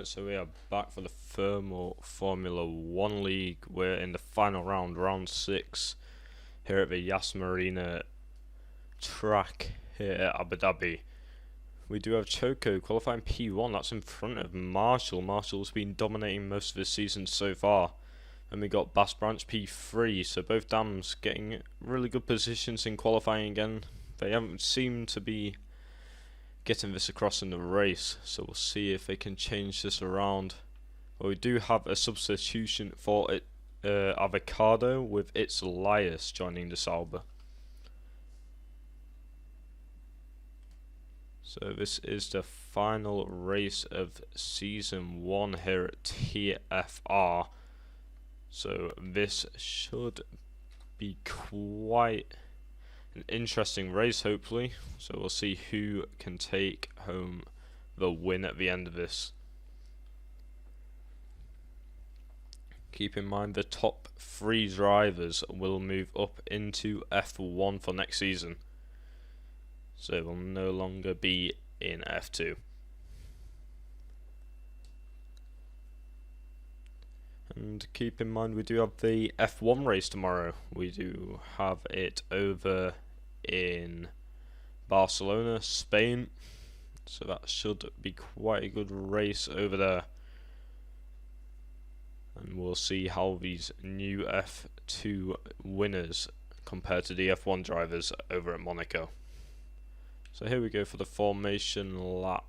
Right, so we are back for the Thermal Formula 1 League. We're in the final round, round 6, here at the Yas Marina track here at Abu Dhabi. We do have Choco qualifying P1, that's in front of Marshall. Marshall's been dominating most of the season so far. And we got Bass Branch P3, so both dams getting really good positions in qualifying again. They haven't seemed to be getting this across in the race, so we'll see if they can change this around. Well, we do have a substitution for it, Avocado, with its Lias joining the Sauber. So this is the final race of season 1 here at TFR, so this should be quite an interesting race, hopefully. So we'll see who can take home the win at the end of this. Keep in mind the top 3 drivers will move up into F1 for next season, so they will no longer be in F2. And keep in mind we do have the F1 race tomorrow. We do have it over in Barcelona, Spain, so that should be quite a good race over there. And we'll see how these new F2 winners compare to the F1 drivers over at Monaco. So here we go for the formation lap.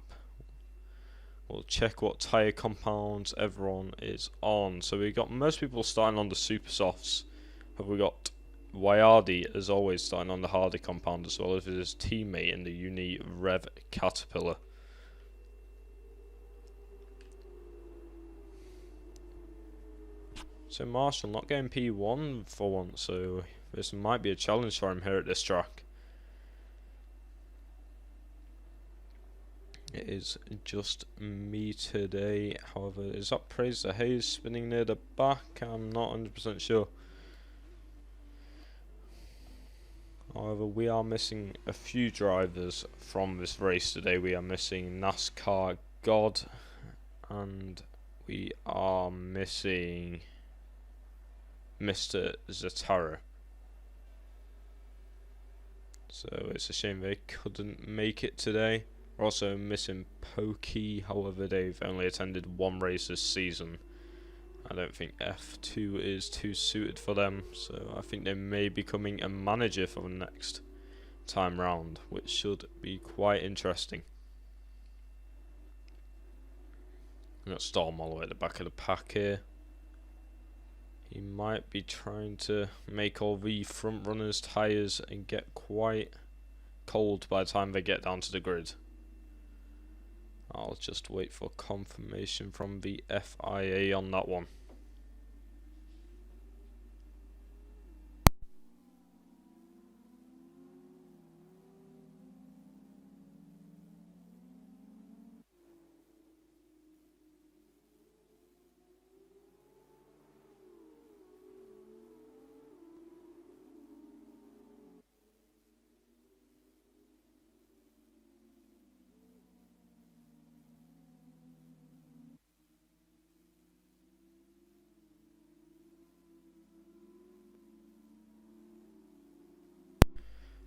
We'll check what tyre compounds everyone is on. So we got most people starting on the super softs. Have we got Wayardi as always starting on the hardy compound, as well as his teammate in the Uni Rev Caterpillar. So Marshall not getting P1 for once, so this might be a challenge for him here at this track. It is just me today. However, is that Praise the Haze spinning near the back? I'm not 100% sure. However, we are missing a few drivers from this race today. We are missing NASCAR God, and we are missing Mr. Zatara. So it's a shame they couldn't make it today. We're also missing Pokey, however they've only attended 1 race this season. I don't think F2 is too suited for them, so I think they may be becoming a manager for the next time round, which should be quite interesting. We've got Storm all the way at the back of the pack here. He might be trying to make all the front runners' tyres and get quite cold by the time they get down to the grid. I'll just wait for confirmation from the FIA on that one.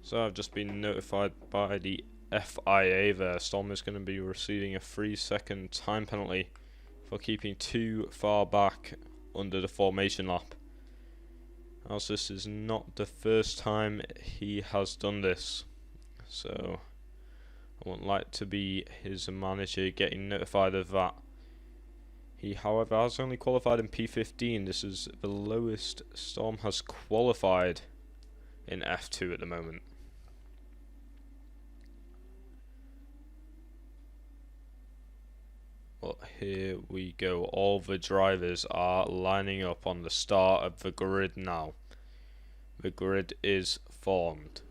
So I've just been notified by the FIA there. Storm is going to be receiving a 3-second time penalty for keeping too far back under the formation lap. As this is not the first time he has done this, so I wouldn't like to be his manager getting notified of that. He, however, has only qualified in P15. This is the lowest Storm has qualified in F2 at the moment. Well, here we go. All the drivers are lining up on the start of the grid now. The grid is formed.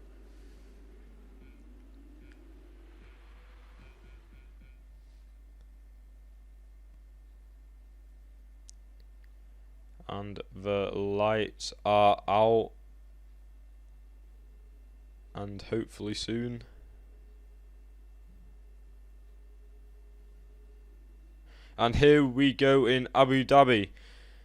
And the lights are out. And hopefully soon. And here we go in Abu Dhabi.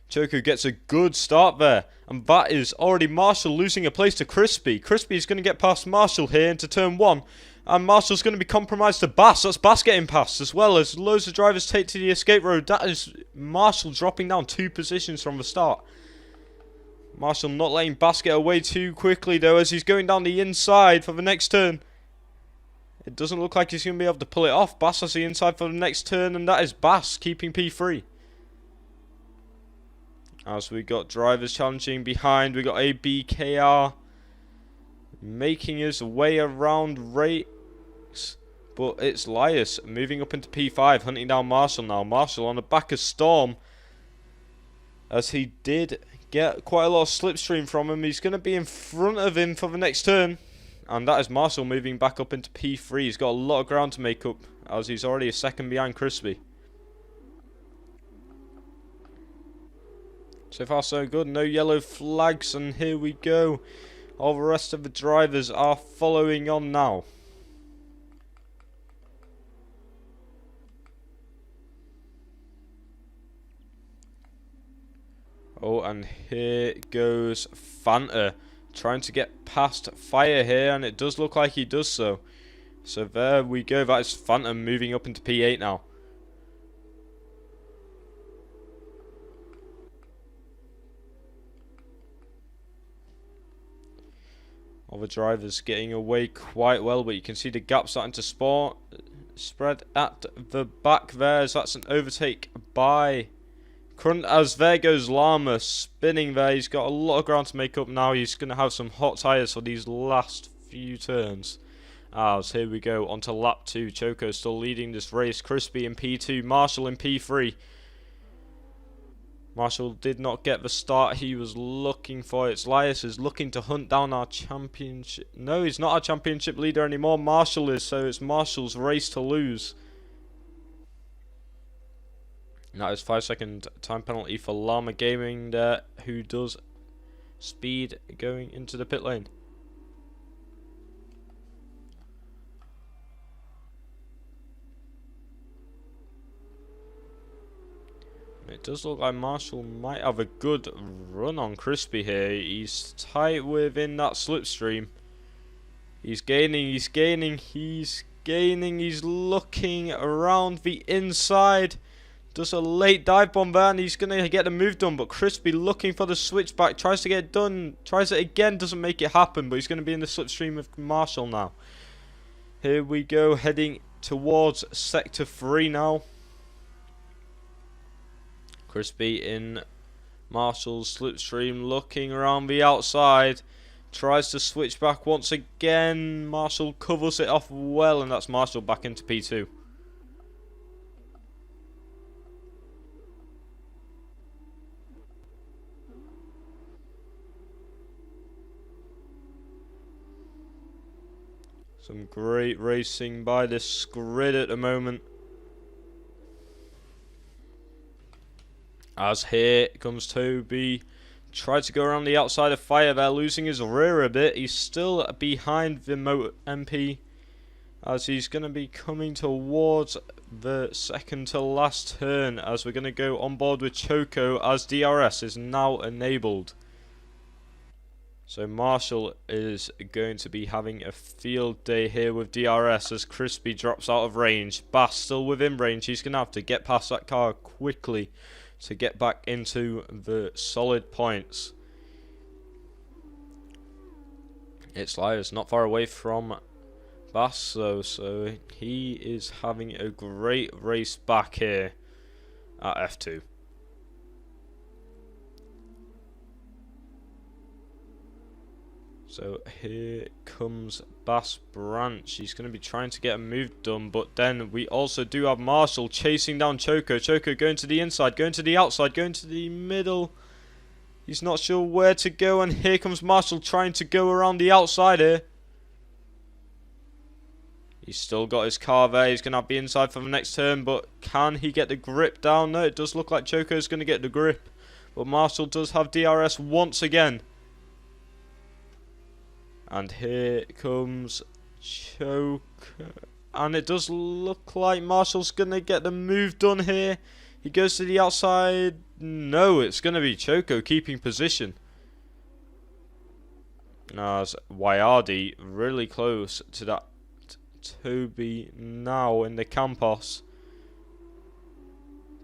Choco gets a good start there. And that is already Marshall losing a place to Crispy. Crispy is going to get past Marshall here into turn 1. And Marshall's going to be compromised to Bass. That's Bass getting past as well as loads of drivers take to the escape road. That is Marshall dropping down 2 positions from the start. Marshall not letting Bass get away too quickly though as he's going down the inside for the next turn. It doesn't look like he's going to be able to pull it off. Bass has the inside for the next turn and that is Bass keeping P3. As we got drivers challenging behind, we got ABKR making his way around race, but it's Lias moving up into P5, hunting down Marshall now. Marshall on the back of Storm, as he did get quite a lot of slipstream from him. He's going to be in front of him for the next turn, and that is Marshall moving back up into P3. He's got a lot of ground to make up, as he's already a second behind Crispy. So far so good, no yellow flags, and here we go. All the rest of the drivers are following on now. Oh, and here goes Fanta, trying to get past Fire here, and it does look like he does so. So there we go, that is Fanta moving up into P8 now. All the drivers getting away quite well, but you can see the gap starting to spread at the back there, as that's an overtake by Crunt, as there goes Llama spinning there. He's got a lot of ground to make up now. He's going to have some hot tyres for these last few turns. As here we go onto lap 2. Choco still leading this race. Crispy in P2, Marshall in P3. Marshall did not get the start he was looking for. It's Lias is looking to hunt down our championship. No, he's not our championship leader anymore. Marshall is, so it's Marshall's race to lose. And that is 5-second time penalty for Llama Gaming there, who does speed going into the pit lane. It does look like Marshall might have a good run on Crispy here. He's tight within that slipstream. He's gaining, he's gaining, he's gaining. He's looking around the inside. Does a late dive bomb there and he's going to get the move done. But Crispy looking for the switchback. Tries to get it done. Tries it again. Doesn't make it happen. But he's going to be in the slipstream of Marshall now. Here we go. Heading towards Sector 3 now. Crispy in Marshall's slipstream, looking around the outside, tries to switch back once again. Marshall covers it off well, and that's Marshall back into P2. Some great racing by this grid at the moment. As here comes Toby, tried to go around the outside of Fire there, losing his rear a bit. He's still behind the MP, as he's going to be coming towards the second to last turn, as we're going to go on board with Choco, as DRS is now enabled. So Marshall is going to be having a field day here with DRS as Crispy drops out of range. Bass still within range. He's going to have to get past that car quickly to get back into the solid points. It's Lias not far away from Bass though, so he is having a great race back here at F2. So here comes Bass Branch. He's going to be trying to get a move done, but then we also do have Marshall chasing down Choco. Choco going to the inside, going to the outside, going to the middle. He's not sure where to go, and here comes Marshall trying to go around the outside here. He's still got his car there. He's going to have the inside for the next turn, but can he get the grip down? No, it does look like Choco is going to get the grip, but Marshall does have DRS once again. And here comes Choco. And it does look like Marshall's going to get the move done here. He goes to the outside. No, it's going to be Choco keeping position. As Wayardi really close to that Toby now in the Campos.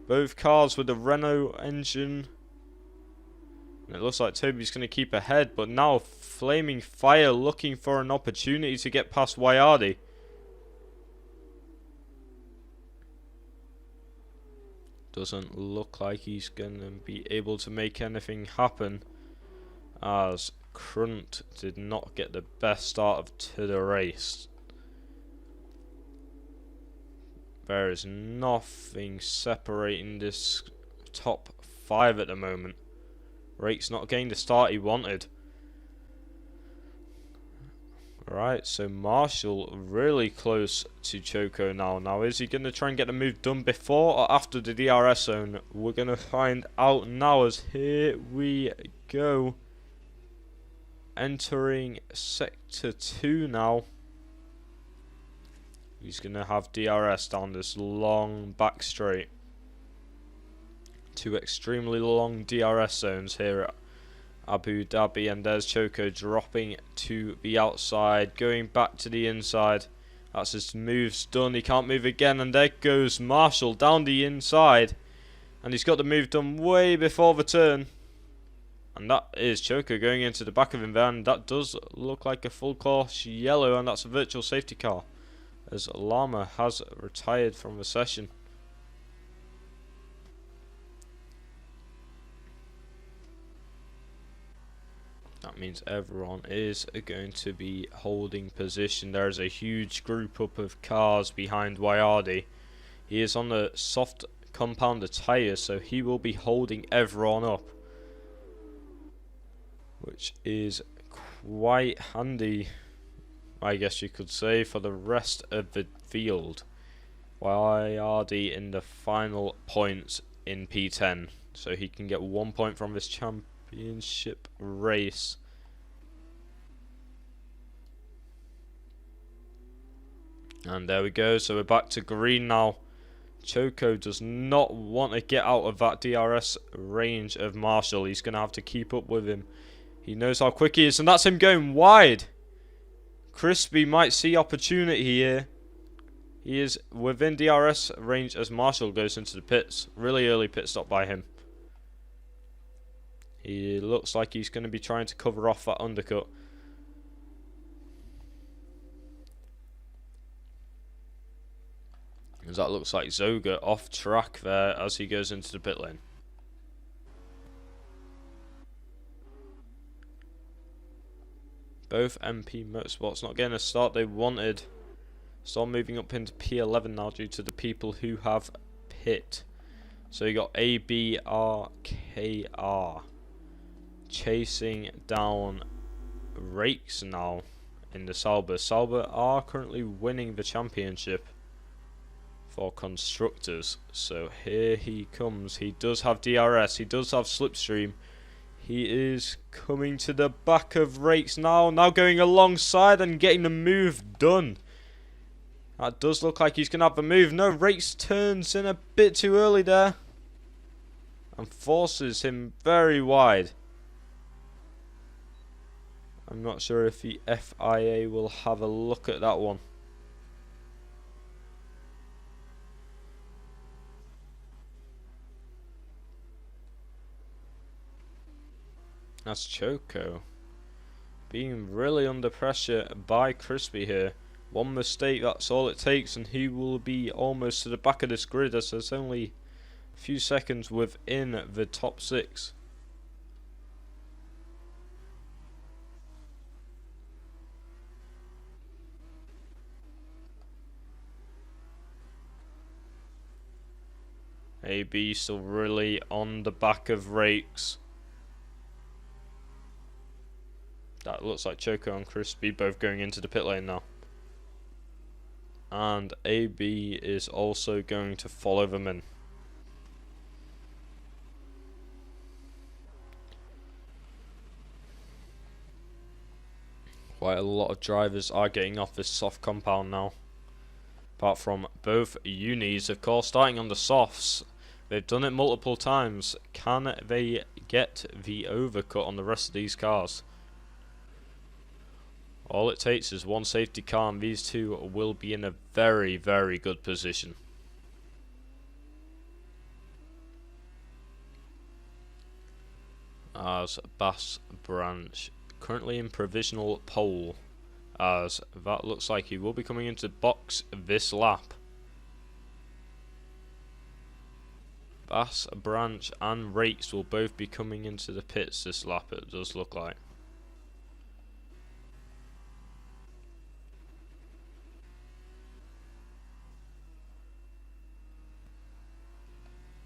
Both cars with the Renault engine. And it looks like Toby's going to keep ahead, but now Flaming Fire looking for an opportunity to get past Wayardi. Doesn't look like he's going to be able to make anything happen, as Crunt did not get the best start to the race. There is nothing separating this top 5 at the moment. Rake's not getting the start he wanted. Right, so Marshall really close to Choco now. Now, is he going to try and get the move done before or after the DRS zone? We're going to find out now, as here we go. Entering Sector 2 now. He's going to have DRS down this long back straight. 2 extremely long DRS zones here at Abu Dhabi, and there's Choco dropping to the outside, going back to the inside. That's his moves done. He can't move again, and there goes Marshall down the inside, and he's got the move done way before the turn. And that is Choco going into the back of him there, and that does look like a full course yellow, and that's a virtual safety car, as Lama has retired from the session. That means everyone is going to be holding position. There is a huge group up of cars behind Wayardi. He is on the soft compounder tyres, so he will be holding everyone up, which is quite handy, I guess you could say, for the rest of the field. Wayardi in the final points in P10, so he can get 1 point from this championship race. And there we go, so we're back to green now. Choco does not want to get out of that DRS range of Marshall. He's going to have to keep up with him. He knows how quick he is, and that's him going wide. Crispy might see opportunity here. He is within DRS range as Marshall goes into the pits. Really early pit stop by him. He looks like he's going to be trying to cover off that undercut. As that looks like Zoga off track there as he goes into the pit lane. Both MP Motorsports not getting a start they wanted. So moving up into P11 now due to the people who have pit. So you got ABRKR chasing down Rakes now in the Sauber. Sauber are currently winning the championship for constructors. So here he comes. He does have DRS. He does have slipstream. He is coming to the back of Rakes now. Now going alongside and getting the move done. That does look like he's going to have the move. No, Rakes turns in a bit too early there and forces him very wide. I'm not sure if the FIA will have a look at that one. That's Choco being really under pressure by Crispy here. One mistake, that's all it takes, and he will be almost to the back of this grid as there's only a few seconds within the top 6. AB still really on the back of Rakes. That looks like Choco and Crispy both going into the pit lane now. And AB is also going to follow them in. Quite a lot of drivers are getting off this soft compound now. Apart from both unis, of course, starting on the softs. They've done it multiple times. Can they get the overcut on the rest of these cars? All it takes is one safety car and these two will be in a very, very good position. As Bass Branch currently in provisional pole, as that looks like he will be coming into box this lap. Bass Branch and Rakes will both be coming into the pits this lap, it does look like.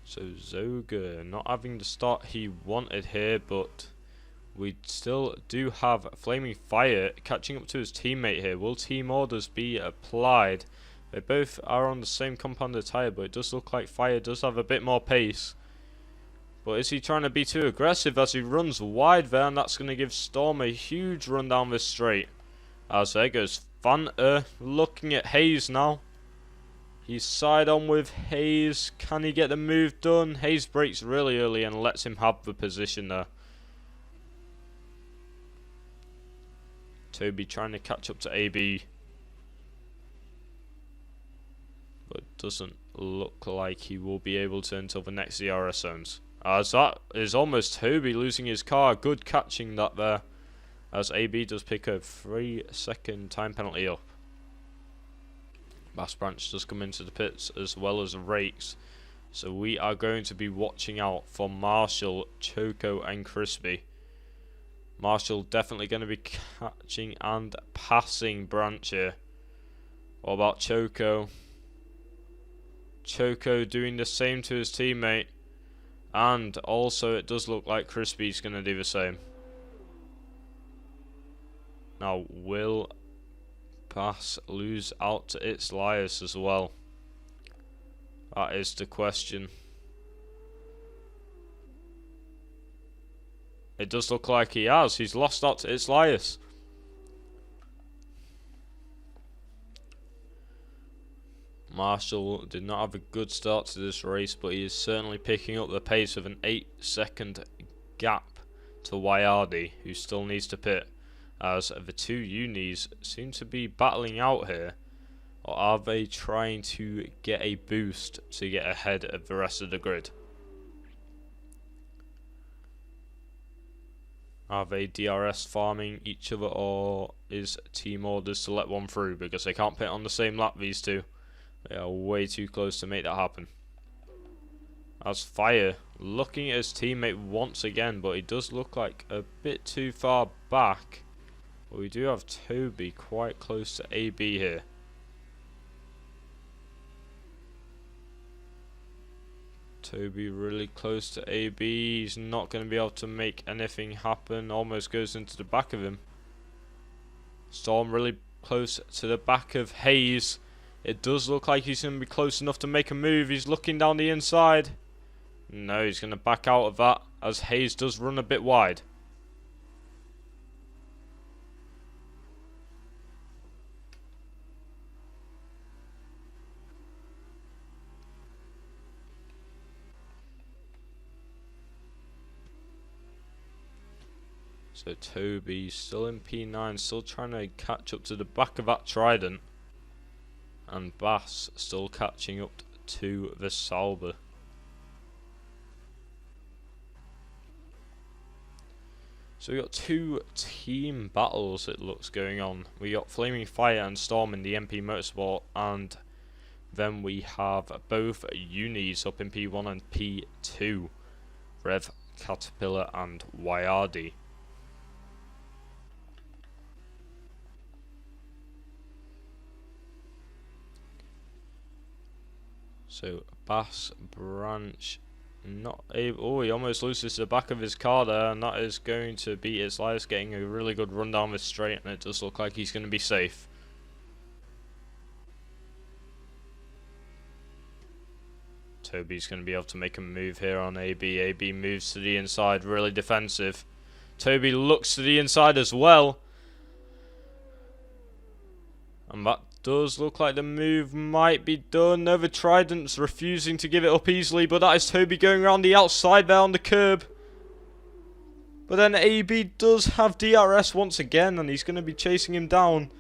So Zoga not having the start he wanted here, but we still do have Flaming Fire catching up to his teammate here. Will team orders be applied? They both are on the same compounded tyre, but it does look like Fire does have a bit more pace. But is he trying to be too aggressive as he runs wide there, and that's going to give Storm a huge run down this straight. As there goes Fanta looking at Hayes now. He's side on with Hayes. Can he get the move done? Hayes brakes really early and lets him have the position there. Toby trying to catch up to AB. But it doesn't look like he will be able to until the next DRS zones. As that is almost Toby losing his car. Good catching that there. As AB does pick a 3-second time penalty up. Bass Branch does come into the pits as well as Rakes. So we are going to be watching out for Marshall, Choco and Crispy. Marshall definitely going to be catching and passing Branch here. What about Choco? Choco doing the same to his teammate. And also it does look like Crispy's going to do the same. Now will Bass lose out to its Lias as well? That is the question. It does look like he has. He's lost out to its Lias. Marshall did not have a good start to this race, but he is certainly picking up the pace with an 8-second gap to Wayardi, who still needs to pit. As the two unis seem to be battling out here, or are they trying to get a boost to get ahead of the rest of the grid? Are they DRS farming each other, or is team orders to let one through? Because they can't pit on the same lap, these two. They are way too close to make that happen. As Fire looking at his teammate once again, but he does look like a bit too far back. But we do have Toby quite close to AB here. Toby really close to AB. He's not going to be able to make anything happen. Almost goes into the back of him. Storm really close to the back of Hayes. It does look like he's going to be close enough to make a move. He's looking down the inside. No, he's going to back out of that as Hayes does run a bit wide. So Toby still in P9, still trying to catch up to the back of that Trident. And Bass still catching up to the Sauber. So we got two team battles it looks going on. We got Flaming Fire and Storm in the MP Motorsport, and then we have both unis up in P1 and P2. Rev, Caterpillar and Wayardi. So Bass Branch not able. Oh, he almost loses the back of his car there, and that is going to be its Lias getting a really good run down this straight, and it does look like he's going to be safe. Toby's going to be able to make a move here on AB. AB moves to the inside, really defensive. Toby looks to the inside as well. And that does look like the move might be done. No, the Trident's refusing to give it up easily, but that is Toby going around the outside there on the curb. But then AB does have DRS once again, and he's going to be chasing him down.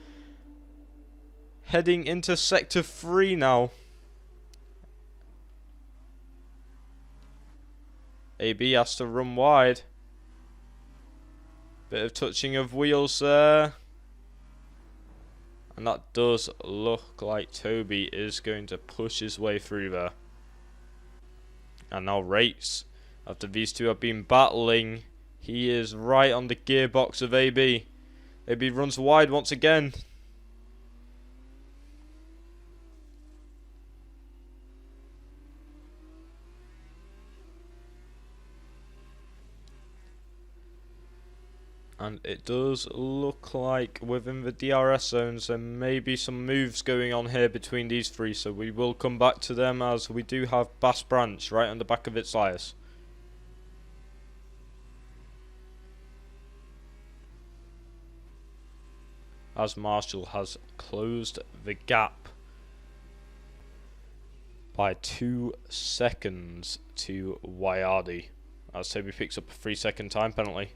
Heading into Sector 3 now. AB has to run wide. Bit of touching of wheels there. And that does look like Toby is going to push his way through there. And now Rates, after these two have been battling, he is right on the gearbox of AB. AB runs wide once again. And it does look like within the DRS zones there may be some moves going on here between these three. So we will come back to them as we do have Bass Branch right on the back of its tires. As Marshall has closed the gap by 2 seconds to Wayardi. As Toby picks up a 3-second time penalty.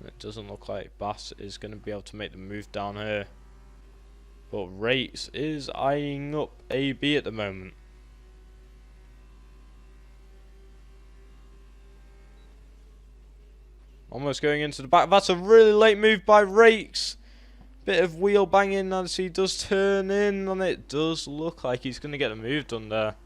It doesn't look like Bass is going to be able to make the move down here. But Rates is eyeing up AB at the moment. Almost going into the back. That's a really late move by Rates. Bit of wheel banging as he does turn in. And it does look like he's going to get the move done there.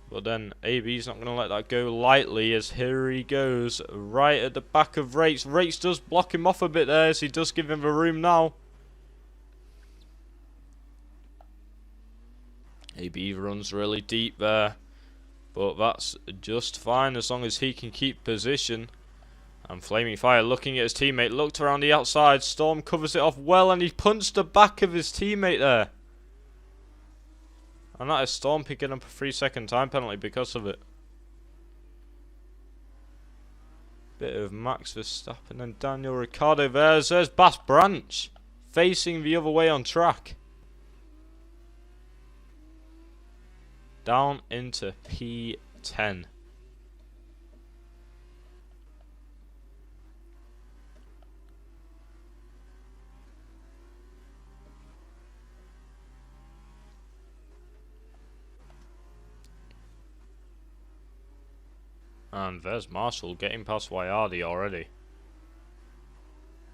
But then AB's not going to let that go lightly as here he goes right at the back of Rates. Rates does block him off a bit there as he does give him the room now. AB runs really deep there. But that's just fine as long as he can keep position. And Flaming Fire looking at his teammate. Looked around the outside. Storm covers it off well and he punched the back of his teammate there. And that is Storm picking up a 3-second time penalty because of it. Bit of Max Verstappen and Daniel Ricciardo there. There's Bass Branch facing the other way on track. Down into P10. And there's Marshall getting past Wayardi already.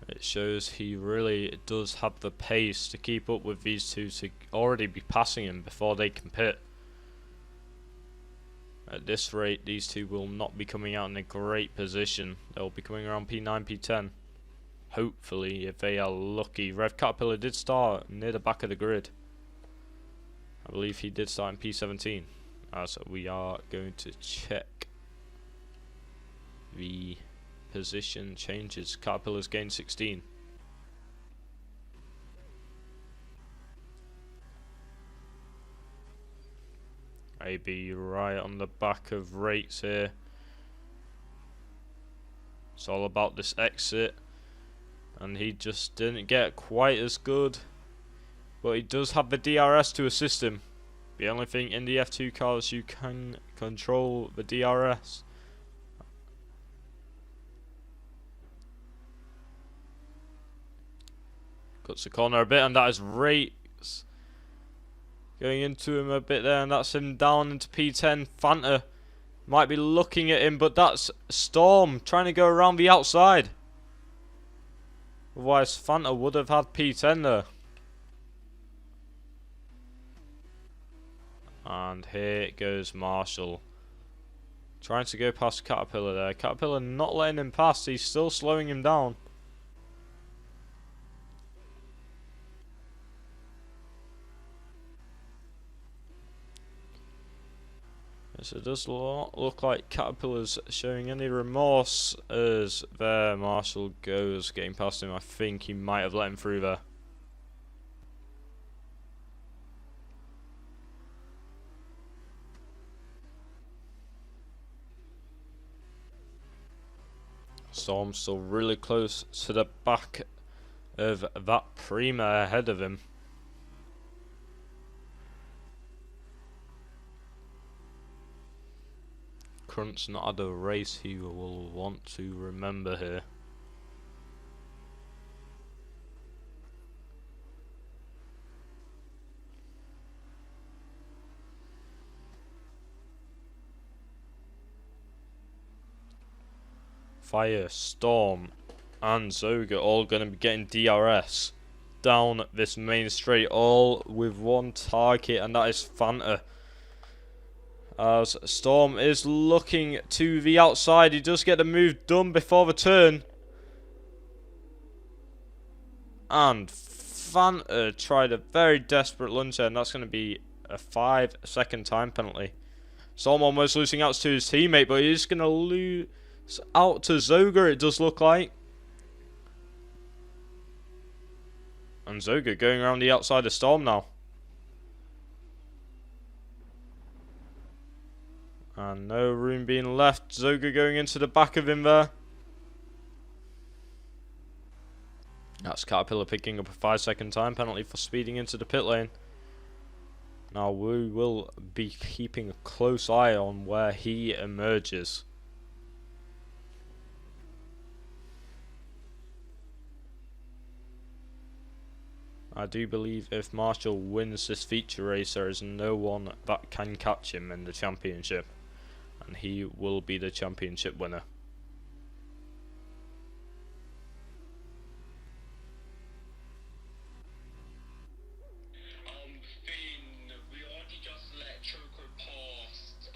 It shows he really does have the pace to keep up with these two to already be passing him before they can pit. At this rate, these two will not be coming out in a great position. They'll be coming around P9, P10. Hopefully, if they are lucky. Rev Caterpillar did start near the back of the grid. I believe he did start in P17. So we are going to check the position changes. Caterpillar's gained 16. AB right on the back of Rates here. It's all about this exit. And he just didn't get quite as good. But he does have the DRS to assist him. The only thing in the F2 cars you can control the DRS. Cuts the corner a bit, and that is Rates going into him a bit there, and that's him down into P10. Fanta might be looking at him, but that's Storm trying to go around the outside. Otherwise, Fanta would have had P10 there. And here goes Marshall. Trying to go past Caterpillar there. Caterpillar not letting him pass, he's still slowing him down. So it does not look like Caterpillar's showing any remorse as there Marshall goes getting past him. I think he might have let him through there. Storm still really close to the back of that Prima ahead of him. Crunt's not had a race he will want to remember here. Fire, Storm and Zoga all going to be getting DRS down this main straight, all with one target, and that is Fanta. As Storm is looking to the outside, he does get the move done before the turn. And Fanta tried a very desperate lunge there, and that's going to be a 5-second time penalty. Storm almost losing out to his teammate, but he's going to lose out to Zoga, it does look like. And Zoga going around the outside of Storm now. And no room being left. Zoga going into the back of him there. That's Caterpillar picking up a 5-second time penalty for speeding into the pit lane. Now we will be keeping a close eye on where he emerges. I do believe if Marshall wins this feature race, there is no one that can catch him in the championship. And he will be the championship winner. Finn, we already just let Choco past.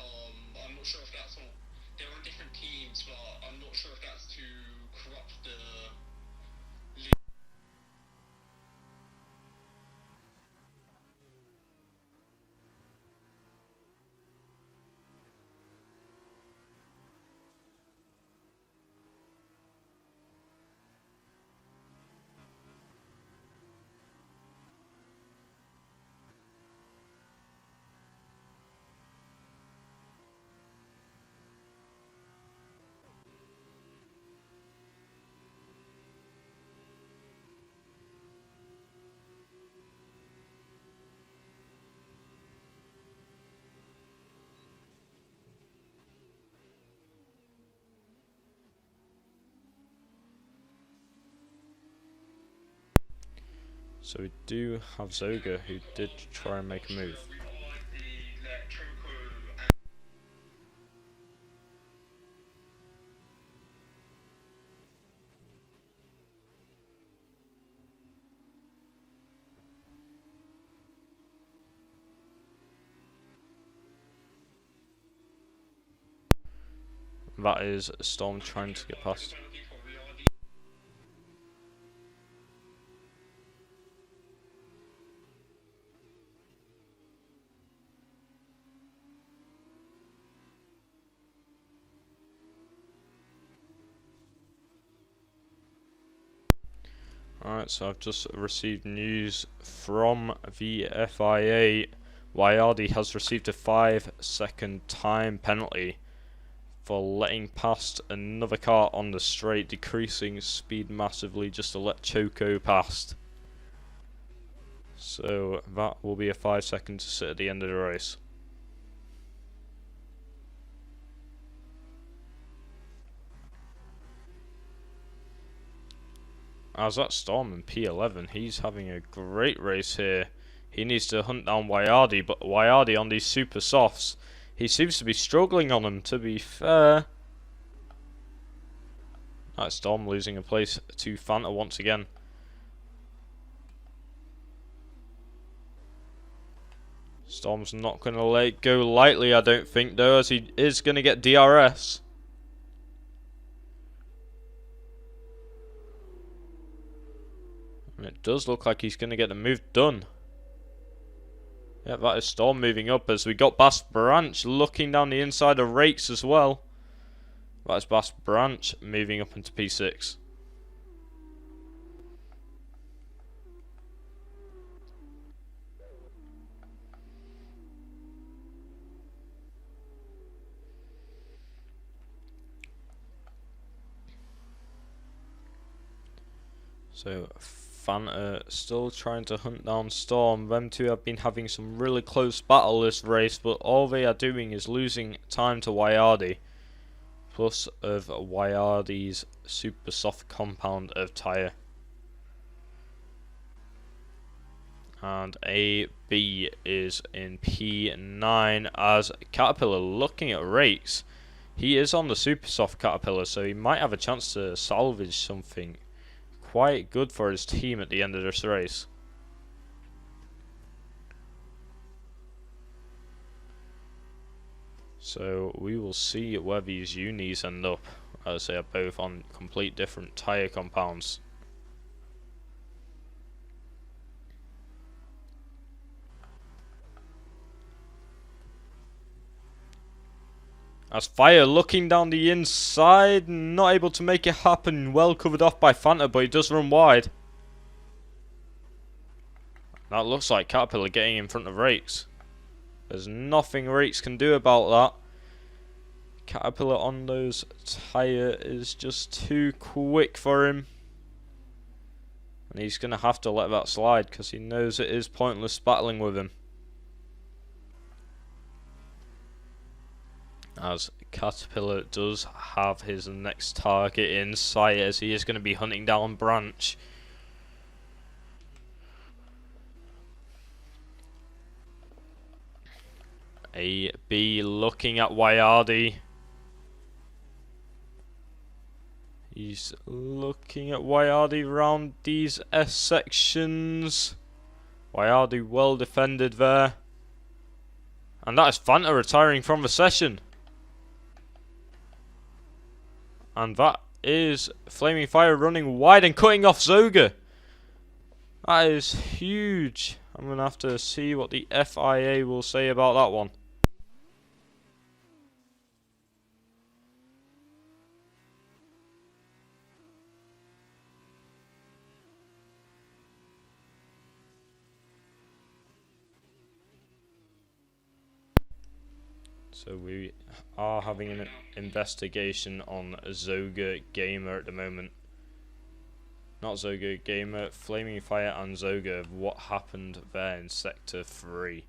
I'm not sure if that's all. They're on different teams, but I'm not sure if that's to corrupt the. So we do have Zoga, who did try and make a move. That is Storm trying to get past. Alright, so I've just received news from the FIA. Wayardi has received a 5-second time penalty for letting past another car on the straight, decreasing speed massively just to let Choco past. So that will be a 5-second to sit at the end of the race. As that Storm in P11, he's having a great race here. He needs to hunt down Wayardi, but Wayardi on these super softs, he seems to be struggling on them, to be fair. That's Storm losing a place to Fanta once again. Storm's not going to let it go lightly, I don't think, though, as he is going to get DRS. And it does look like he's going to get the move done. Yeah, that is Storm moving up as we got Bass Branch looking down the inside of Rakes as well. That is Bass Branch moving up into P6. So Fanta still trying to hunt down Storm. Them two have been having some really close battle this race, but all they are doing is losing time to Wayardi. Plus of Wayardi's super soft compound of tyre. And AB is in P9 as Caterpillar looking at rakes. He is on the super soft Caterpillar, so he might have a chance to salvage something quite good for his team at the end of this race. So we will see where these unis end up, as they are both on complete different tyre compounds. As Fire looking down the inside, not able to make it happen, well covered off by Fanta, but he does run wide. That looks like Caterpillar getting in front of Rakes. There's nothing Rakes can do about that. Caterpillar on those tyre is just too quick for him. And he's going to have to let that slide because he knows it is pointless battling with him. As Caterpillar does have his next target in sight, as he is going to be hunting down Branch. AB looking at Wayardi. He's looking at Wayardi around these S sections. Wayardi well defended there. And that is Fanta retiring from the session. And that is Flaming Fire running wide and cutting off Zoga. That is huge. I'm going to have to see what the FIA will say about that one. So we are having an investigation on Zoga Gamer at the moment. Not Zoga Gamer, Flaming Fire and Zoga of what happened there in Sector 3.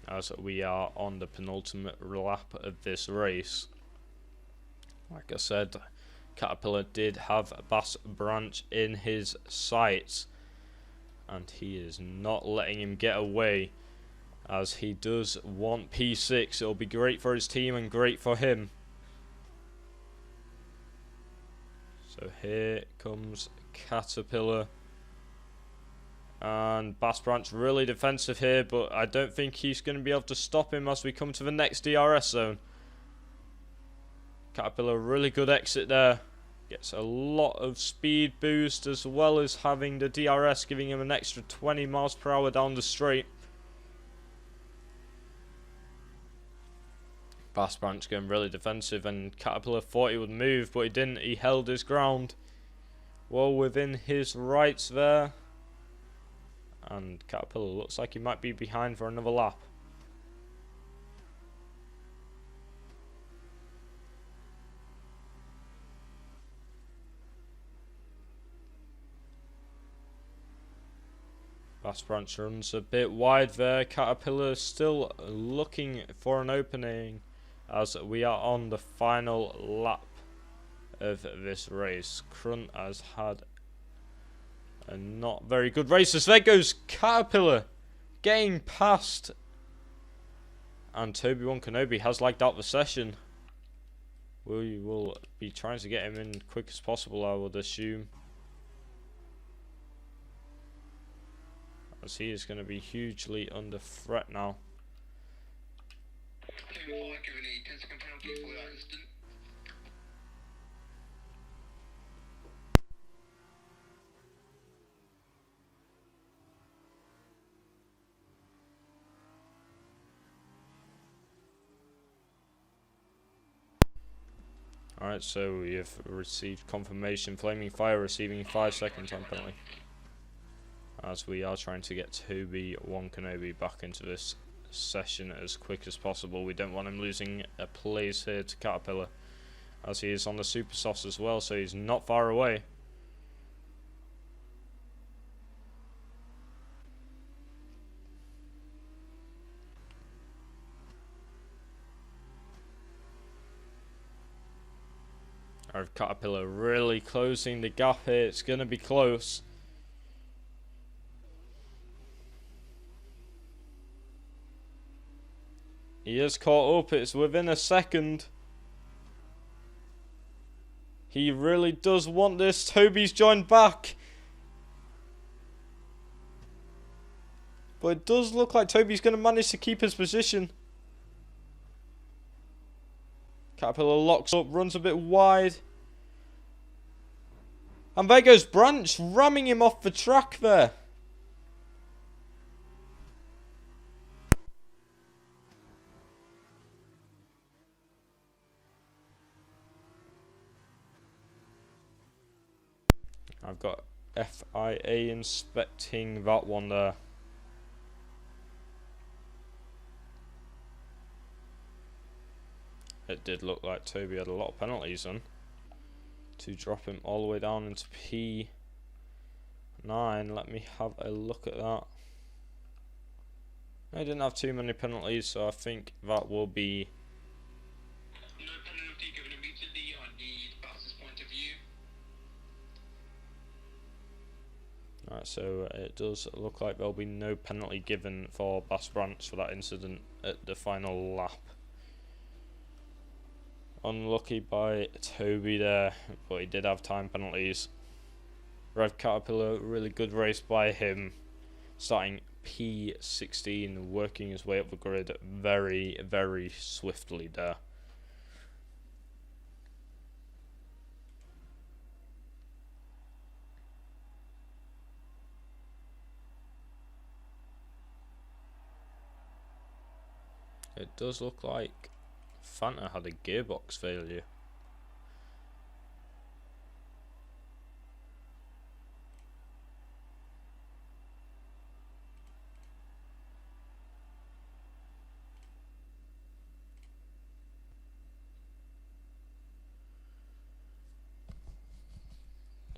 As we are on the penultimate lap of this race. Like I said, Caterpillar did have Bass Branch in his sights. And he is not letting him get away. As he does want P6, it'll be great for his team and great for him. So here comes Caterpillar. And Bass Branch really defensive here, but I don't think he's going to be able to stop him as we come to the next DRS zone. Caterpillar, really good exit there. Gets a lot of speed boost as well as having the DRS giving him an extra 20 miles per hour down the straight. Bass Branch going really defensive, and Caterpillar thought he would move, but he didn't. He held his ground well within his rights there. And Caterpillar looks like he might be behind for another lap. Bass Branch runs a bit wide there. Caterpillar still looking for an opening as we are on the final lap of this race. Crunt has had a not very good race as there goes Caterpillar getting past, and Toby-Wan Kenobi has lagged out the session. We will be trying to get him in quick as possible, I would assume, as he is going to be hugely under threat now. Alright, so we have received confirmation. Flaming Fire receiving 5 seconds on penalty. As we are trying to get Toby-Wan Kenobi back into this session as quick as possible. We don't want him losing a place here to Caterpillar, as he is on the super softs as well, so he's not far away. Our Caterpillar really closing the gap here. It's going to be close. He is caught up. It's within a second. He really does want this. Toby's joined back. But it does look like Toby's going to manage to keep his position. Caterpillar locks up, runs a bit wide. And there goes Branch, ramming him off the track there. I've got FIA inspecting that one there. It did look like Toby had a lot of penalties on to drop him all the way down into P9. Let me have a look at that. I didn't have too many penalties, so I think that will be No penalty given immediately on the bouncer's point of view. Alright, so it does look like there'll be no penalty given for Bass Branch for that incident at the final lap. Unlucky by Toby there, but he did have time penalties. Red Caterpillar, really good race by him, starting P16, working his way up the grid very, very swiftly there. It does look like Fanta had a gearbox failure.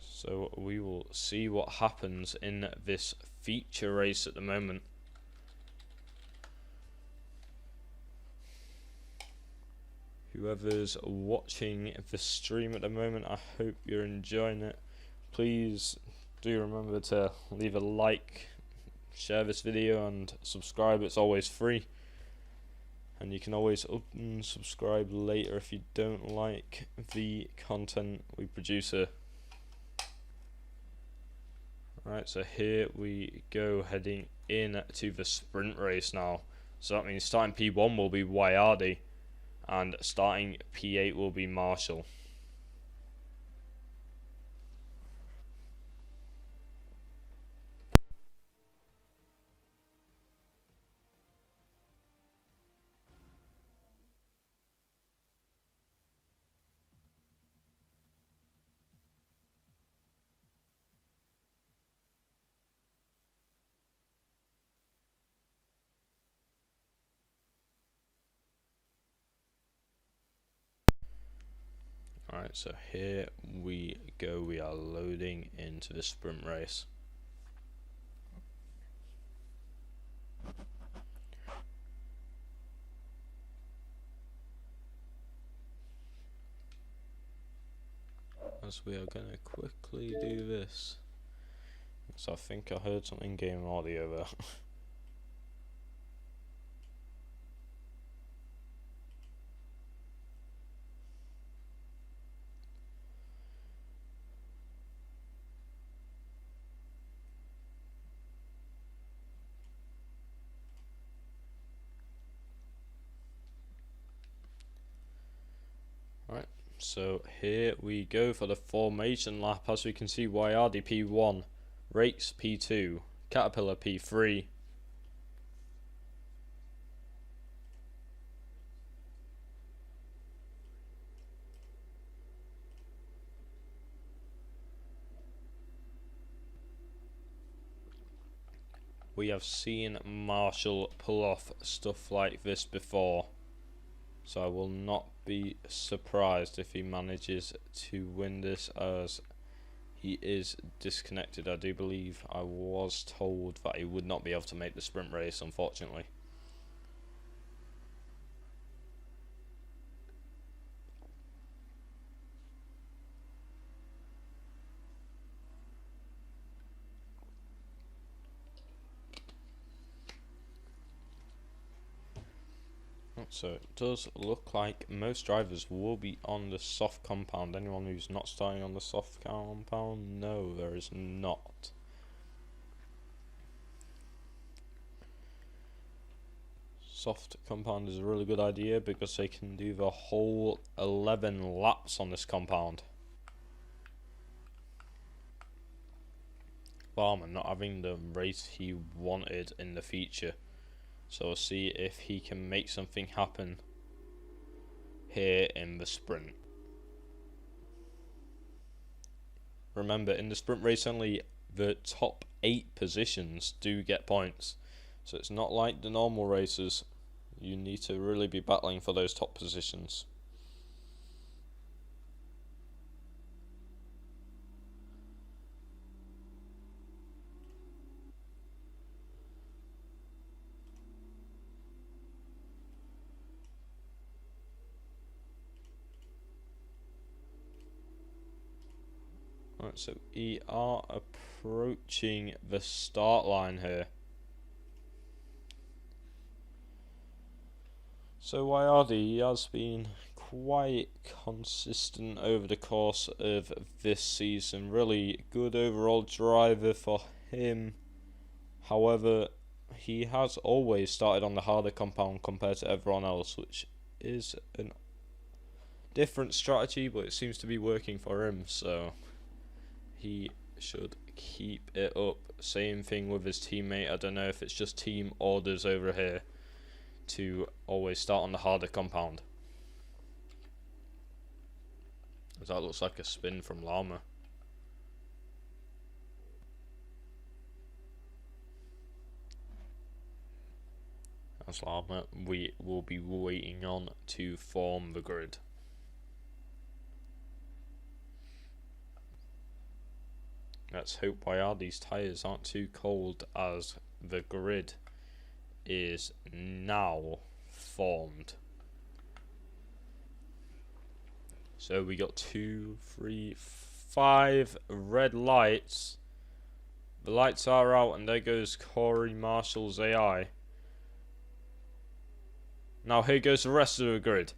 So we will see what happens in this feature race at the moment. Whoever's watching the stream at the moment, I hope you're enjoying it. Please do remember to leave a like, share this video and subscribe. It's always free. And you can always unsubscribe later if you don't like the content we produce here. Right, so here we go, heading in to the sprint race now. So that means starting P1 will be Wayardi, and starting P8 will be Marshall. Alright, so here we go, we are loading into the sprint race. As we are going to quickly do this. So I think I heard some in-game audio there. Right, so here we go for the formation lap. As we can see, Wayardi P1, Rakes P2, Caterpillar P3. We have seen Marshall pull off stuff like this before, so I will not be surprised if he manages to win this, as he is disconnected. I do believe I was told that he would not be able to make the sprint race, unfortunately. So it does look like most drivers will be on the soft compound. Anyone who's not starting on the soft compound? No, there is not. Soft compound is a really good idea because they can do the whole 11 laps on this compound. Farmer not having the race he wanted in the feature. So we'll see if he can make something happen here in the sprint. Remember, in the sprint race only the top 8 positions do get points. So it's not like the normal races. You need to really be battling for those top positions. Right, so we are approaching the start line here. So Wayardi has been quite consistent over the course of this season. Really good overall driver for him. However, he has always started on the harder compound compared to everyone else, which is a different strategy, but it seems to be working for him, so he should keep it up. Same thing with his teammate. I don't know if it's just team orders over here to always start on the harder compound. That looks like a spin from Llama. As Llama, we will be waiting on to form the grid. Let's hope Wayardi's tyres aren't too cold as the grid is now formed. So we got 2, 3, 5 red lights. The lights are out and there goes Corey Marshall's AI. Now here goes the rest of the grid.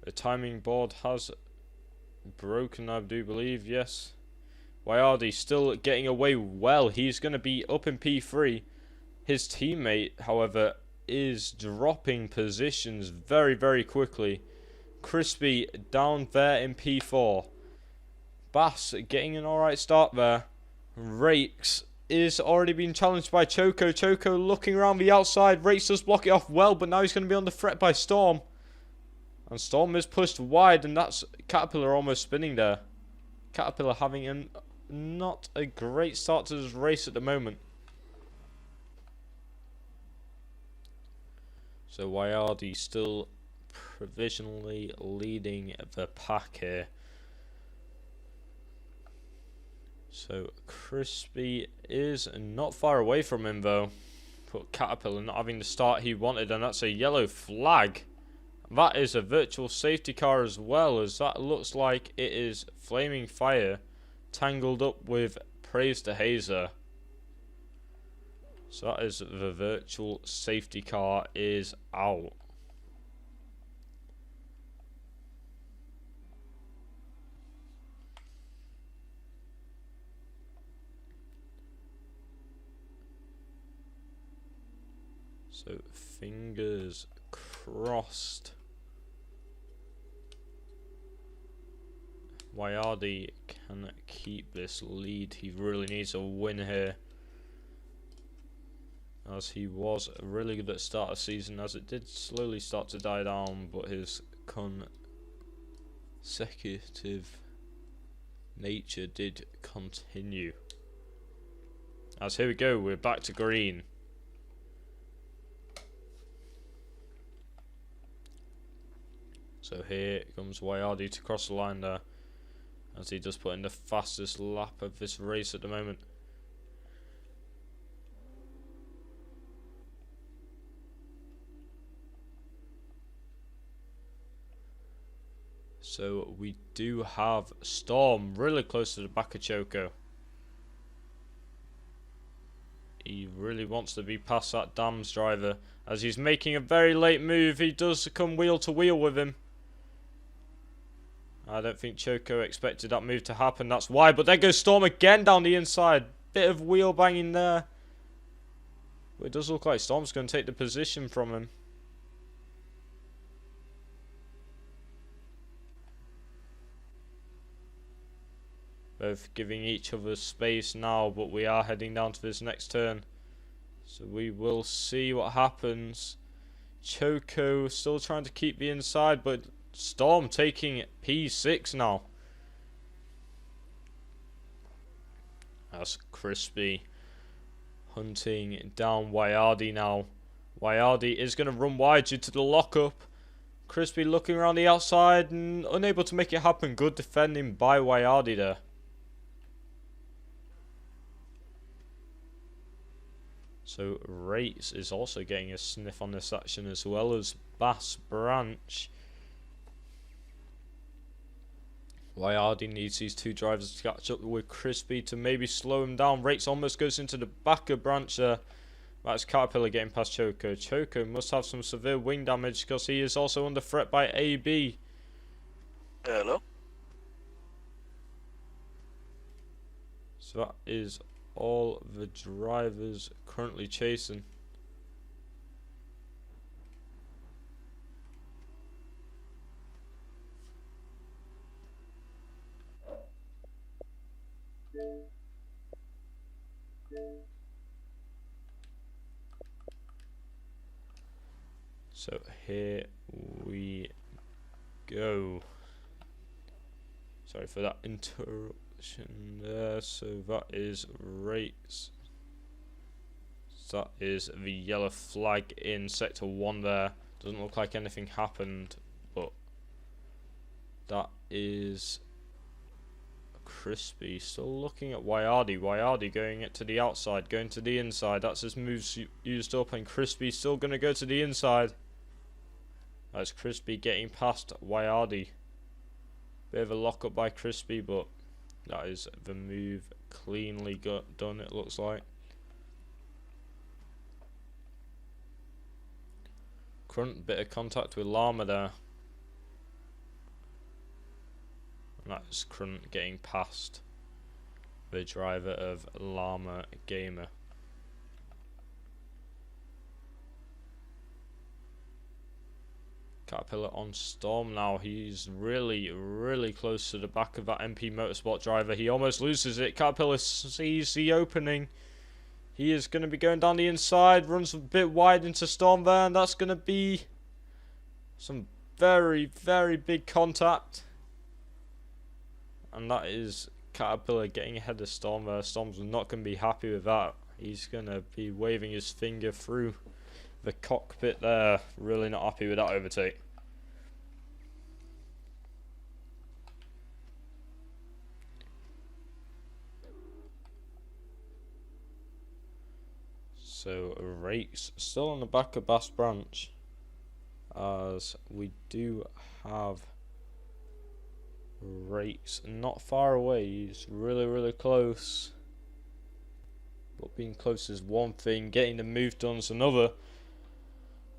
The timing board has broken, I do believe, yes. Wayardi still getting away well. He's going to be up in P3. His teammate, however, is dropping positions very, very quickly. Crispy down there in P4. Bass getting an alright start there. Rakes is already being challenged by Choco. Choco looking around the outside. Rakes does block it off well, but now he's going to be on the threat by Storm. And Storm is pushed wide, and that's Caterpillar almost spinning there. Caterpillar having not a great start to this race at the moment. So Wayardi still provisionally leading the pack here. So Crispy is not far away from him though. But Caterpillar not having the start he wanted, and that's a yellow flag. That is a virtual safety car as well, as that looks like it is Flaming Fire tangled up with Praise the Hazer. So that is the virtual safety car is out. So fingers crossed. Wayardi can keep this lead. He really needs a win here, as he was really good at the start of the season, as it did slowly start to die down, but his consecutive nature did continue. As here we go, we're back to green. So here comes Wayardi to cross the line there, as he does put in the fastest lap of this race at the moment. So we do have Storm really close to the back of Choco. He really wants to be past that Dams driver. As he's making a very late move, he does come wheel to wheel with him. I don't think Choco expected that move to happen, that's why. But there goes Storm again down the inside. Bit of wheel banging there. But it does look like Storm's going to take the position from him. Both giving each other space now, but we are heading down to this next turn. So we will see what happens. Choco still trying to keep the inside, but Storm taking P6 now. That's Crispy hunting down Wayardi now. Wayardi is going to run wide due to the lockup. Crispy looking around the outside and unable to make it happen. Good defending by Wayardi there. So Rates is also getting a sniff on this action, as well as Bass Branch. Wayardi needs these two drivers to catch up with Crispy to maybe slow him down. Rates almost goes into the back of Branch there. That's Caterpillar getting past Choco. Choco must have some severe wing damage because he is also under threat by AB. Hello? So that is all the drivers currently chasing. So here we go. Sorry for that interruption there. So that is Rates. So that is the yellow flag in sector 1 there. Doesn't look like anything happened, but that is Crispy still looking at Wayardi. Wayardi going it to the outside, going to the inside. That's his moves used up, and Crispy still going to go to the inside. That's Crispy getting past Wayardi. Bit of a lock up by Crispy, but that is the move cleanly done, it looks like. Current bit of contact with Llama there. And that's Crunt getting past the driver of Llama Gamer. Caterpillar on Storm now. He's really close to the back of that MP Motorsport driver. He almost loses it. Caterpillar sees the opening. He is going to be going down the inside. Runs a bit wide into Storm there. And that's going to be some very big contact. And that is Caterpillar getting ahead of Storm there. Storm's not going to be happy with that. He's going to be waving his finger through the cockpit there. Really not happy with that overtake. So Rates still on the back of Bass Branch, as we do have Rates not far away. He's really close, but being close is one thing, getting the move done is another.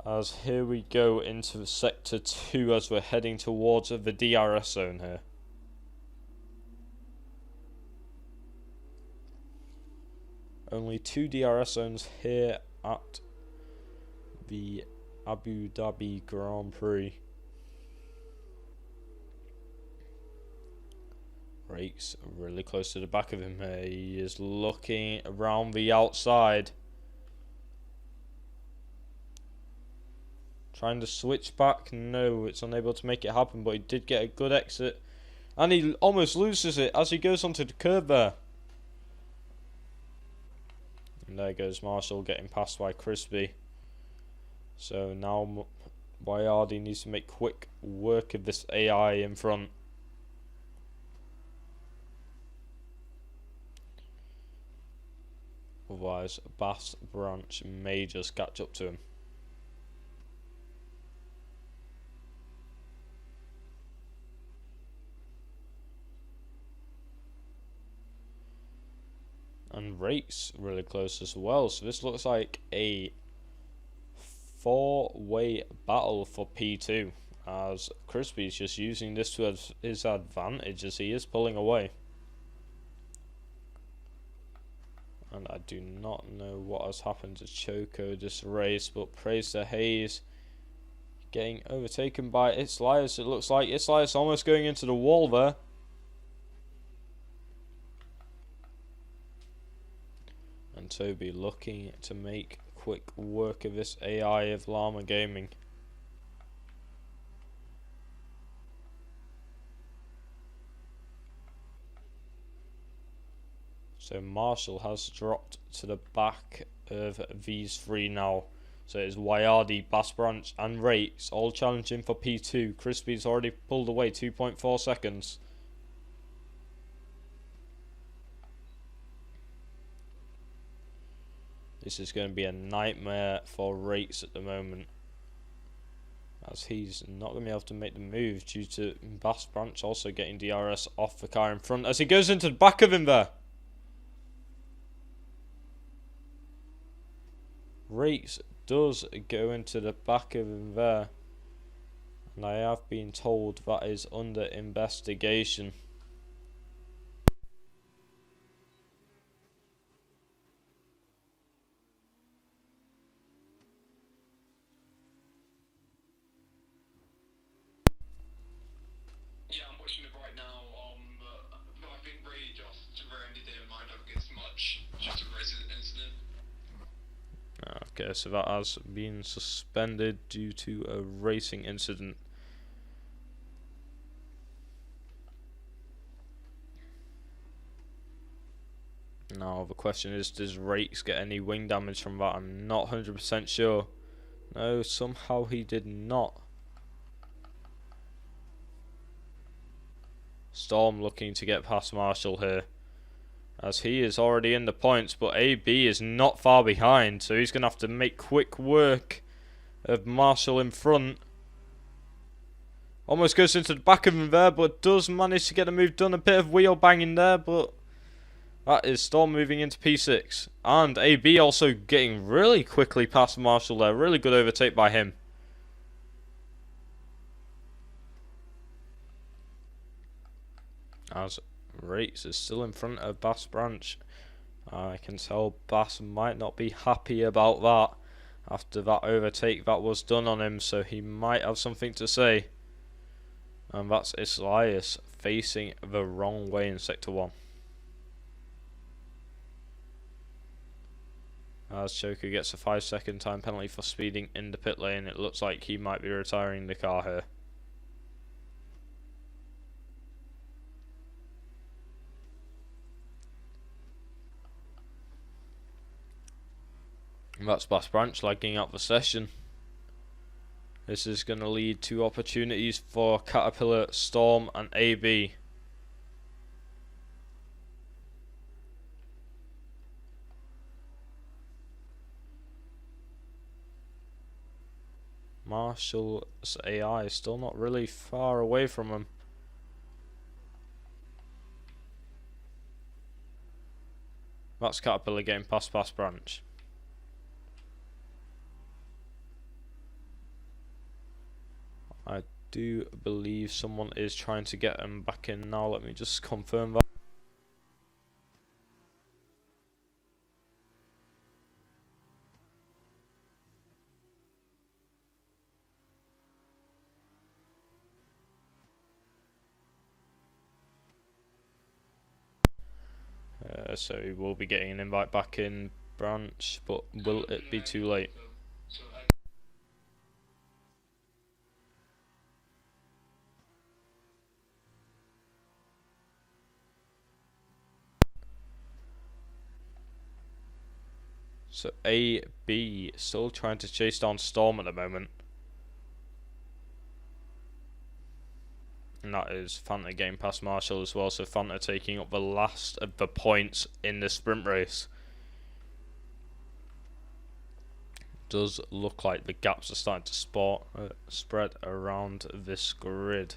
As here we go into sector 2 as we're heading towards the DRS zone here. Only 2 DRS zones here at the Abu Dhabi Grand Prix. Rates really close to the back of him here. He is looking around the outside. Trying to switch back. No, it's unable to make it happen, but he did get a good exit. And he almost loses it as he goes onto the curb there. And there goes Marshall getting passed by Crispy. So now Wayardi needs to make quick work of this AI in front. Otherwise, Bass Branch may just catch up to him. And Rates really close as well. So this looks like a four-way battle for P2, as Crispy's just using this to his advantage as he is pulling away. And I do not know what has happened to Choco this race, but praise to Hayes. Getting overtaken by Itzlias. It looks like Itzlias almost going into the wall there. And Toby looking to make quick work of this AI of Llama Gaming. So Marshall has dropped to the back of these three now. So it's Wayardi, Bass Branch and Rates all challenging for P2. Crispy's already pulled away 2.4 seconds. This is going to be a nightmare for Rates at the moment, as he's not going to be able to make the move due to Bass Branch also getting DRS off the car in front as he goes into the back of him there. Rates does go into the back of him there, and I have been told that is under investigation. Yeah, I'm watching it right now. But I think Ray just really didn't mind up against much, just a racing incident. Okay, so that has been suspended due to a racing incident. Now the question is, does Rates get any wing damage from that? I'm not 100% sure. No, somehow he did not. Storm looking to get past Marshall here, as he is already in the points, but AB is not far behind, so he's going to have to make quick work of Marshall in front. Almost goes into the back of him there, but does manage to get the move done. A bit of wheel banging there, but that is Storm moving into P6. And AB also getting really quickly past Marshall there. Really good overtake by him. As Rates is still in front of Bass Branch. I can tell Bass might not be happy about that after that overtake that was done on him, so he might have something to say. And that's Itzlias facing the wrong way in Sector 1. As Choco gets a 5-second time penalty for speeding in the pit lane, it looks like he might be retiring the car here. And that's Bass Branch lagging out the session. This is going to lead to opportunities for Caterpillar, Storm and AB. Marshall's AI is still not really far away from him. That's Caterpillar getting past Bass Branch. I do believe someone is trying to get him back in now. Let me just confirm that. So he will be getting an invite back in Branch, but will it be too late? So AB still trying to chase down Storm at the moment. And that is Fanta getting past Marshall as well, so Fanta taking up the last of the points in the sprint race. Does look like the gaps are starting to spread around this grid.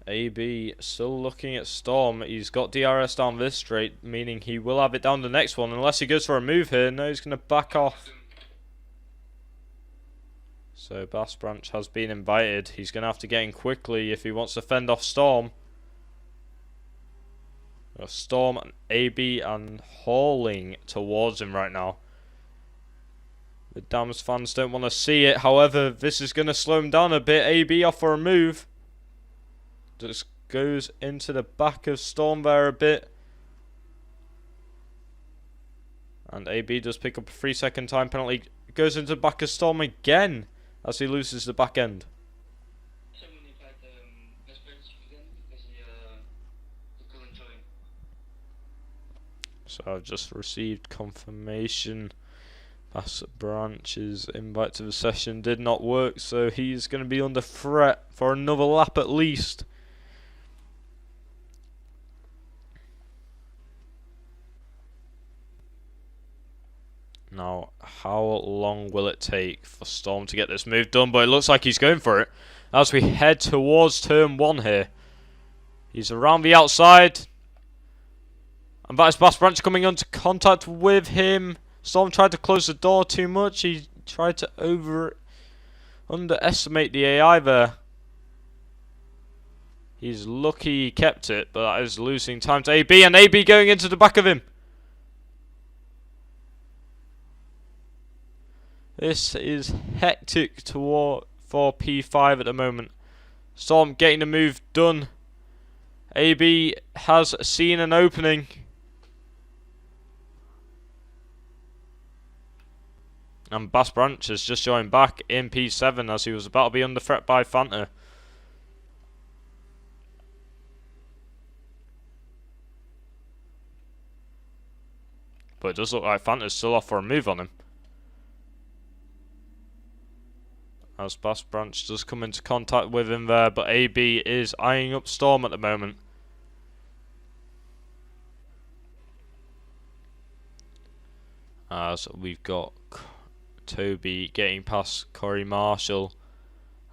AB still looking at Storm. He's got DRS down this straight, meaning he will have it down the next one, unless he goes for a move here. No, he's going to back off. So Bass Branch has been invited. He's going to have to get in quickly if he wants to fend off Storm. Storm and AB and hauling towards him right now. The Dams fans don't want to see it. However, this is going to slow him down a bit. AB off for a move. Just goes into the back of Storm there a bit. And AB does pick up a 3-second time penalty. Goes into the back of Storm again as he loses the back end. So I've just received confirmation. Bass Branch's invite to the session did not work, so he's going to be under threat for another lap at least. Now, how long will it take for Storm to get this move done? But it looks like he's going for it as we head towards turn 1 here. He's around the outside. And that is Bass Branch coming into contact with him. Storm tried to close the door too much. He tried to underestimate the AI there. He's lucky he kept it, but that is losing time to AB. And AB going into the back of him. This is hectic for P5 at the moment. Storm getting the move done. AB has seen an opening. And Bass Branch has just joined back in P7 as he was about to be under threat by Fanta. But it does look like Fanta's still off for a move on him. As Bass Branch does come into contact with him there, but AB is eyeing up Storm at the moment. As we've got Toby getting past Corey Marshall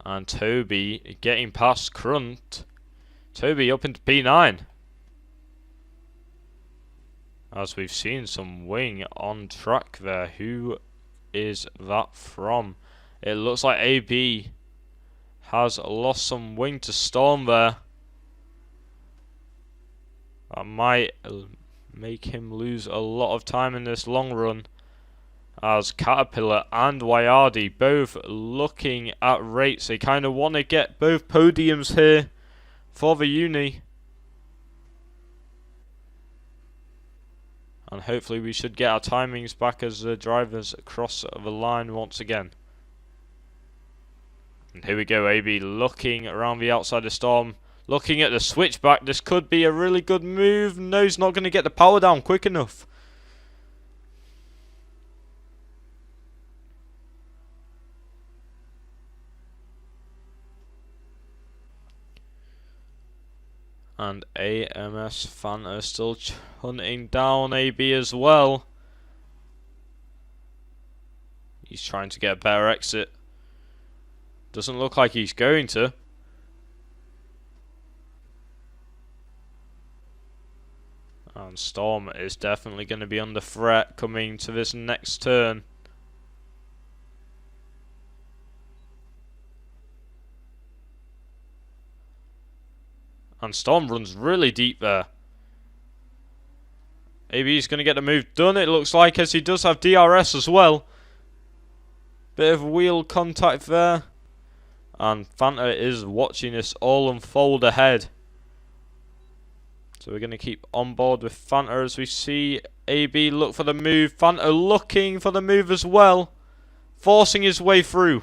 and Toby getting past Crunt. Toby up into P9. As we've seen some wing on track there. Who is that from? It looks like AB has lost some wing to Storm there. That might make him lose a lot of time in this long run. As Caterpillar and Wayardi both looking at rates. They kind of want to get both podiums here for the uni. And hopefully we should get our timings back as the drivers cross the line once again. And here we go, AB looking around the outside of Storm. Looking at the switchback. This could be a really good move. No, he's not going to get the power down quick enough. And AMS Fanta still hunting down AB as well. He's trying to get a better exit. Doesn't look like he's going to. And Storm is definitely going to be under threat coming to this next turn. And Storm runs really deep there. AB is going to get the move done, it looks like, as he does have DRS as well. Bit of wheel contact there. And Fanta is watching this all unfold ahead. So we're going to keep on board with Fanta as we see AB look for the move. Fanta looking for the move as well. Forcing his way through.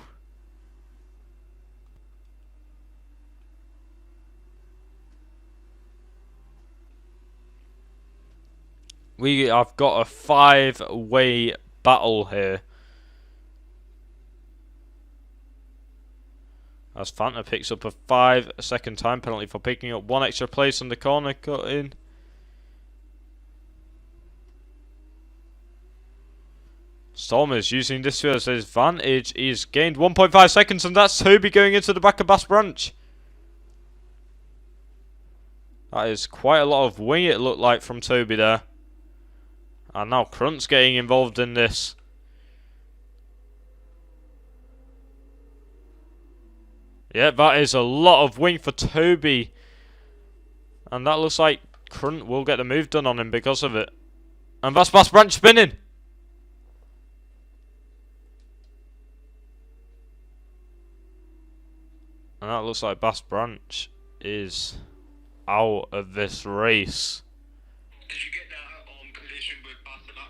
We have got a 5-way battle here. As Fanta picks up a 5-second time penalty for picking up one extra place on the corner cut in. Storm is using this as his advantage. He's gained 1.5 seconds, and that's Toby going into the back of Bass Branch. That is quite a lot of wing it looked like from Toby there. And now Crunt's getting involved in this. Yeah, that is a lot of wing for Toby. And that looks like Crunt will get the move done on him because of it. And that's Bass Branch spinning. And that looks like Bass Branch is out of this race. Did you get that collision with Barcelona?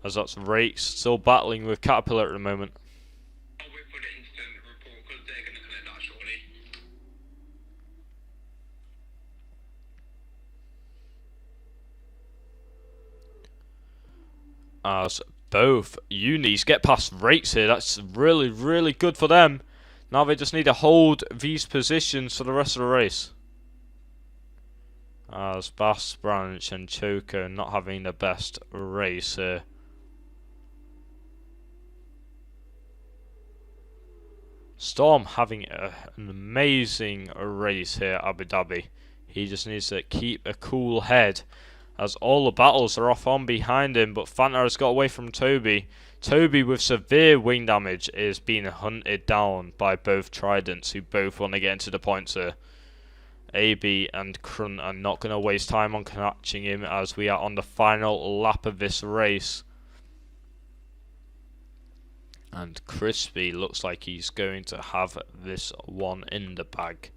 As that's Rakes still battling with Caterpillar at the moment. I'll wait for the instant report because they're going to collect that shortly. As both unis get past Rakes here, that's really, really good for them. Now they just need to hold these positions for the rest of the race. As Bass Branch and Choco not having the best race here. Storm having an amazing race here at Abu Dhabi. He just needs to keep a cool head as all the battles are off on behind him, but Fanta has got away from Toby. Toby with severe wing damage is being hunted down by both Tridents, who both want to get into the points here. AB and Crunt are not going to waste time on catching him as we are on the final lap of this race. And Crispy looks like he's going to have this one in the bag.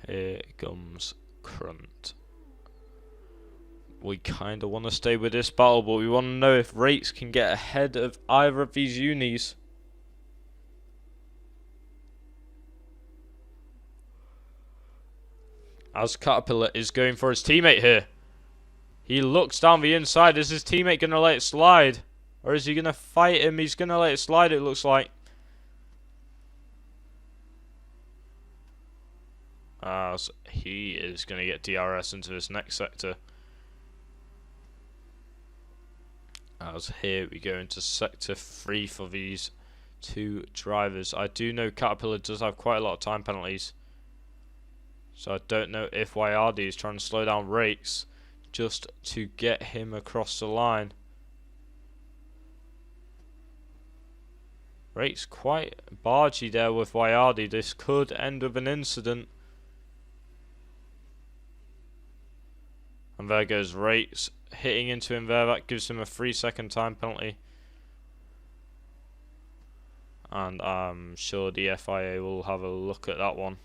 Here comes Crunt. We kind of want to stay with this battle, but we want to know if Rakes can get ahead of either of these unis. As Caterpillar is going for his teammate here. He looks down the inside. Is his teammate going to let it slide? Or is he going to fight him? He's going to let it slide, it looks like. As he is going to get DRS into this next sector. As here we go into sector 3 for these two drivers. I do know Caterpillar does have quite a lot of time penalties. So I don't know if Wayardi is trying to slow down Rakes just to get him across the line. Rakes quite bargy there with Wayardi. This could end with an incident. And there goes Rakes hitting into him there. That gives him a 3-second time penalty. And I'm sure the FIA will have a look at that one.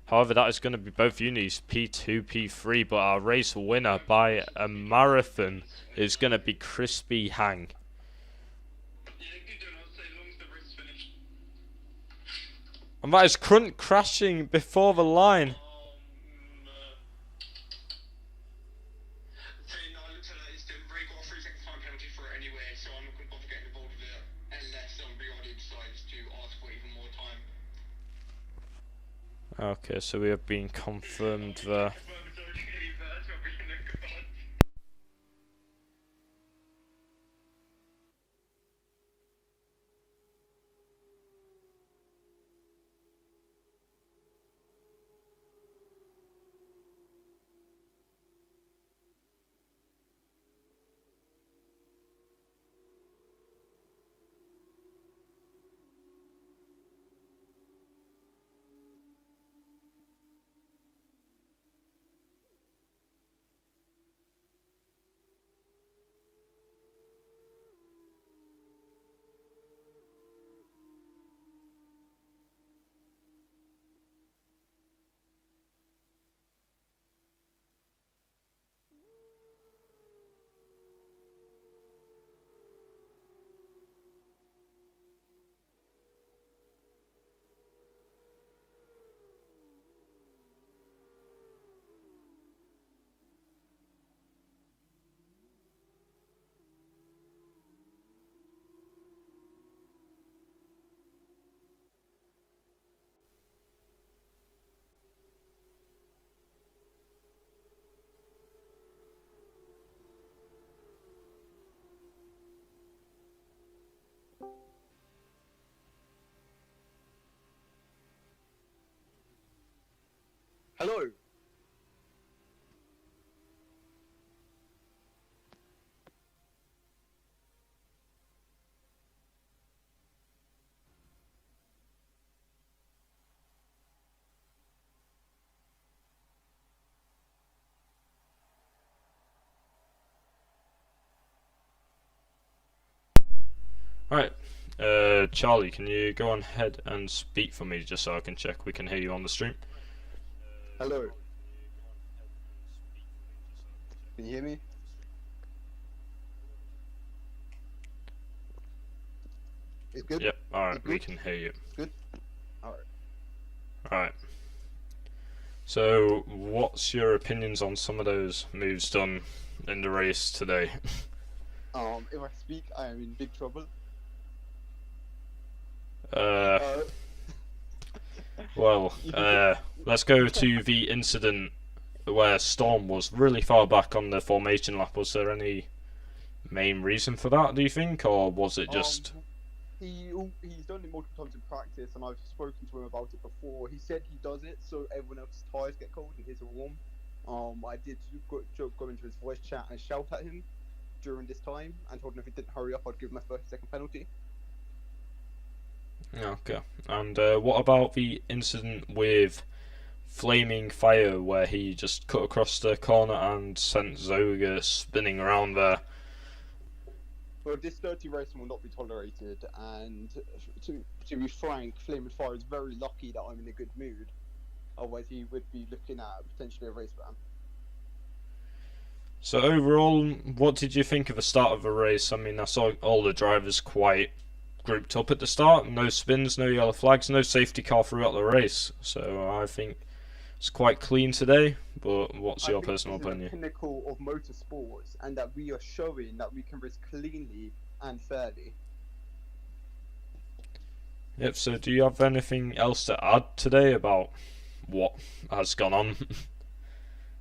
However, that is going to be both unis, P2, P3, but our race winner by a marathon is going to be Crispy Hang. And that is Crunt crashing before the line. Okay, so we have been confirmed there. Hello. Right. Charlie, can you go on ahead and speak for me just so I can check we can hear you on the stream? Hello. Can you hear me? It's good? Yep, alright, It's we good? can hear you. It's good? Alright. Alright. So, what's your opinions on some of those moves done in the race today? If I speak, I am in big trouble. Uh, well, let's go to the incident where Storm was really far back on the formation lap. Was there any main reason for that, do you think, or was it just... He's done it multiple times in practice, and I've spoken to him about it before. He said he does it so everyone else's tyres get cold and his are warm. I did go into his voice chat and shout at him during this time and told him if he didn't hurry up, I'd give him a 30-second penalty. Okay. And what about the incident with Flaming Fire, where he just cut across the corner and sent Zoga spinning around there? Well, this dirty racing will not be tolerated, and to be frank, Flaming Fire is very lucky that I'm in a good mood. Otherwise, he would be looking at potentially a race ban. So overall, what did you think of the start of the race? I mean, I saw all the drivers quite grouped up at the start. No spins, no yellow flags, no safety car throughout the race. So I think it's quite clean today. But what's your personal opinion? This is the pinnacle of motorsports, and that we are showing that we can race cleanly and fairly. Yep, so do you have anything else to add today about what has gone on?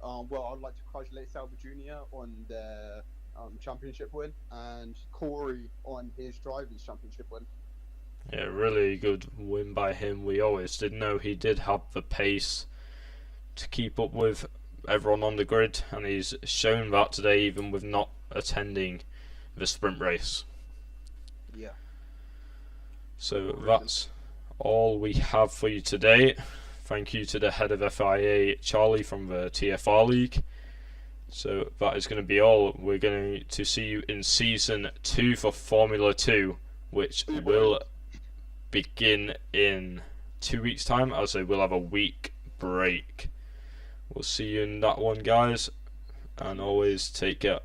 Well, I'd like to congratulate Sauber Jr. on their championship win, and Corey on his drivers' championship win. Yeah, really good win by him. We always did know he did have the pace to keep up with everyone on the grid, and he's shown that today even with not attending the sprint race. Yeah. So that's all we have for you today. Thank you to the head of FIA, Charlie, from the TFR League. So that is going to be all. We're going to see you in Season 2 for Formula 2, which will begin in 2 weeks' time, as they will have a week break. We'll see you in that one, guys, and always take care.